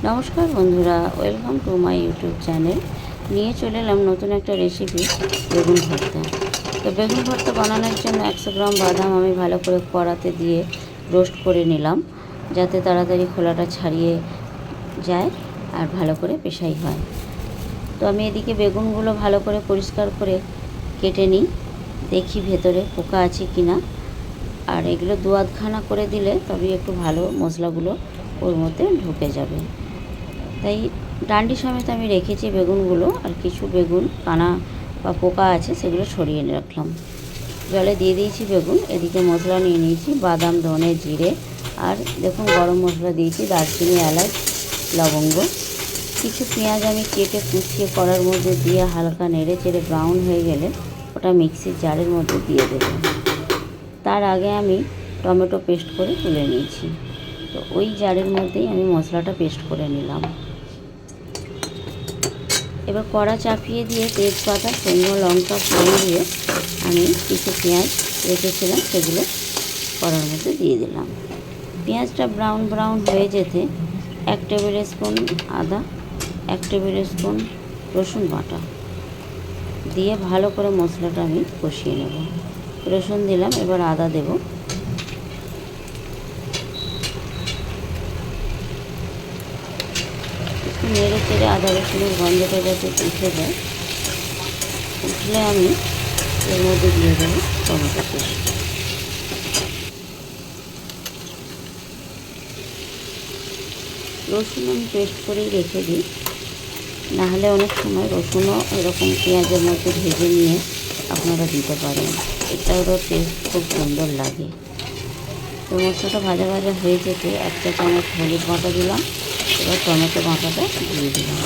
নমস্কার বন্ধুরা, welcome to my YouTube channel. নিয়ে চলে এলাম নতুন একটা রেসিপি, বেগুন ভর্তা। তো বেগুন ভর্তা বানানোর জন্য 100 গ্রাম বাদাম আমি ভালো করে কড়াতে দিয়ে রোস্ট করে নিলাম, যাতে তাড়াতাড়ি খোলাটা ছাড়িয়ে যায় আর ভালো করে পেশাই হয়। তো আমি এদিকে বেগুনগুলো ভালো করে পরিষ্কার করে কেটে নিই, দেখি ভেতরে পোকা আছে কি না। আর এগুলো দু আধখানা করে দিলে তবে একটু ভালো মশলাগুলো ওর মধ্যে ঢুকে যাবে। তাই ডান্ডি সমেত আমি রেখেছি বেগুনগুলো, আর কিছু বেগুন কানা বা পোকা আছে সেগুলো সরিয়ে রাখলাম। জলে দিয়ে দিয়েছি বেগুন। এদিকে মশলা নিয়ে নিয়েছি বাদাম, ধনে, জিরে, আর দেখুন গরম মশলা দিয়েছি, দারচিনি, এলাচ, লবঙ্গ। কিছু পেঁয়াজ আমি কেটে কুচিয়ে কড়ার মধ্যে দিয়ে হালকা নেড়ে চেড়ে ব্রাউন হয়ে গেলে ওটা মিক্সির জারের মধ্যে দিয়ে দেব। তার আগে আমি টমেটো পেস্ট করে তুলে নিয়েছি। তো ওই জারের মধ্যেই আমি মশলাটা পেস্ট করে নিলাম। এবার কড়া চাপিয়ে দিয়ে তেজপাতা, শুকনো লঙ্কা ফোড়ন দিয়ে আমি কিছু পেঁয়াজ রেখেছিলাম সেগুলো কড়ার মধ্যে দিয়ে দিলাম। পেঁয়াজটা ব্রাউন হয়ে যেতে 1 টেবিল স্পুন আদা, 1 টেবিল স্পুন রসুন বাটা দিয়ে ভালো করে মশলাটা আমি কষিয়ে নেব। রসুন দিলাম, এবার আদা দেব। একটু নেড়ে চেড়ে আদা রসুনের গন্ধটা যাতে উঠে যায়, উঠলে আমি এর মধ্যে দিয়ে দেবো টমেটো পেস্ট। রসুন আমি পেস্ট করেই রেখে দিই, নাহলে অনেক সময় রসুনও এরকম পেঁয়াজের মধ্যে ভেজে নিয়ে আপনারা দিতে পারেন, এটাও টেস্ট খুব সুন্দর লাগে। তো মশলাটা ভাজা হয়ে যেতে 1 চা চামচ হলুদ বাটা দিলাম। এবার টমেটো বাটাটা দিয়ে দিলাম,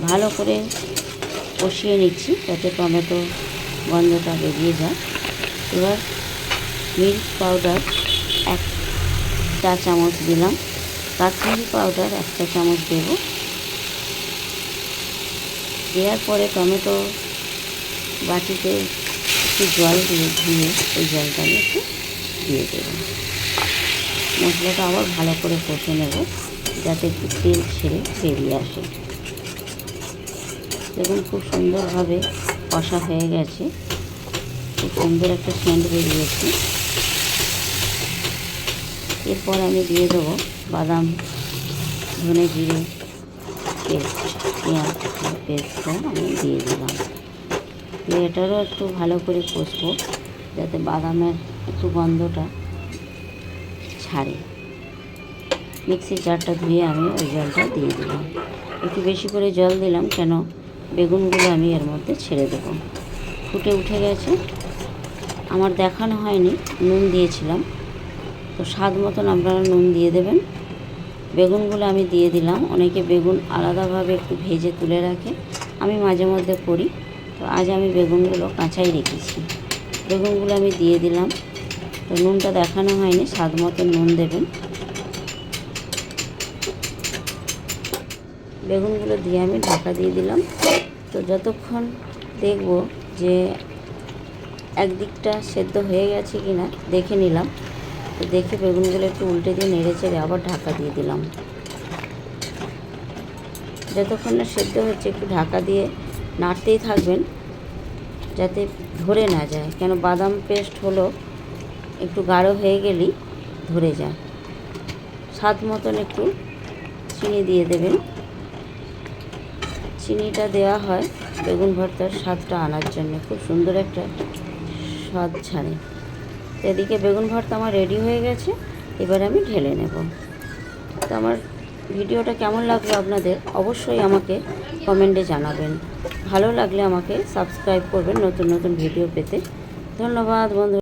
ভালো করে কষিয়ে নিচ্ছি যাতে টমেটো গন্ধটা বেরিয়ে যায়। এবার মিল্ক পাউডার 1 চা চামচ দিলাম, কাশ্মীরি পাউডার 1 চা চামচ দেব। দেওয়ার পরে টমেটো বাটিতে একটু জল দিয়ে ধুয়ে ওই জলটা আমি একটু দিয়ে দেব। মশলাটা আবার ভালো করে কষে নেব যাতে একটু তেল ছেড়ে বেরিয়ে আসে। দেখুন খুব সুন্দরভাবে কষা হয়ে গেছে, খুব সুন্দর একটা সেন্ট বেরিয়েছে। এরপর আমি দিয়ে দেবো বাদাম, ধনে, জিরে পেস্ট, পেঁয়াজ পেস্টটা আমি দিয়ে দিলাম। এটারও একটু ভালো করে কষবো যাতে বাদামের একটু গন্ধটা ছাড়ে। মিক্সির জারটা ধুয়ে আমি ওই জলটা দিয়ে দিলাম। একটু বেশি করে জল দিলাম, কেন বেগুনগুলো আমি এর মধ্যে ছেড়ে দেবো। ফুটে উঠে গেছে, আমার দেখানো হয়নি, নুন দিয়েছিলাম। তো স্বাদ মতন আপনারা নুন দিয়ে দেবেন। বেগুনগুলো আমি দিয়ে দিলাম। অনেকে বেগুন আলাদাভাবে একটু ভেজে তুলে রাখে, আমি মাঝে মধ্যে করি। তো আজ আমি বেগুনগুলো কাঁচাই রেখেছি। বেগুনগুলো আমি দিয়ে দিলাম। তো নুনটা দেখানো হয়নি, স্বাদ মতন নুন দেবেন। বেগুনগুলো দিয়ে আমি ঢাকা দিয়ে দিলাম। তো যতক্ষণ দেখব যে একদিকটা সেদ্ধ হয়ে গেছে কি না দেখে নিলাম। তো দেখে বেগুনগুলো একটু উল্টে দিয়ে নেড়ে চেড়ে আবার ঢাকা দিয়ে দিলাম। যতক্ষণ না সেদ্ধ হচ্ছে একটু ঢাকা দিয়ে নাড়তেই থাকবেন যাতে ধরে না যায়, কেন বাদাম পেস্ট হলো একটু গাঢ় হয়ে গেলেই ধরে যায়। স্বাদ মতন একটু চিনি দিয়ে দেবেন। চিনিটা দেওয়া হয় বেগুন ভর্তার স্বাদটা আনার জন্য, খুব সুন্দর একটা স্বাদ ছাড়ে। তো এদিকে বেগুন ভর্তা আমার রেডি হয়ে গেছে, এবার আমি ঢেলে নেব। তো আমার ভিডিওটা কেমন লাগলো আপনাদের অবশ্যই আমাকে কমেন্টে জানাবেন। ভালো লাগলে আমাকে সাবস্ক্রাইব করবেন নতুন ভিডিও পেতে। ধন্যবাদ বন্ধু।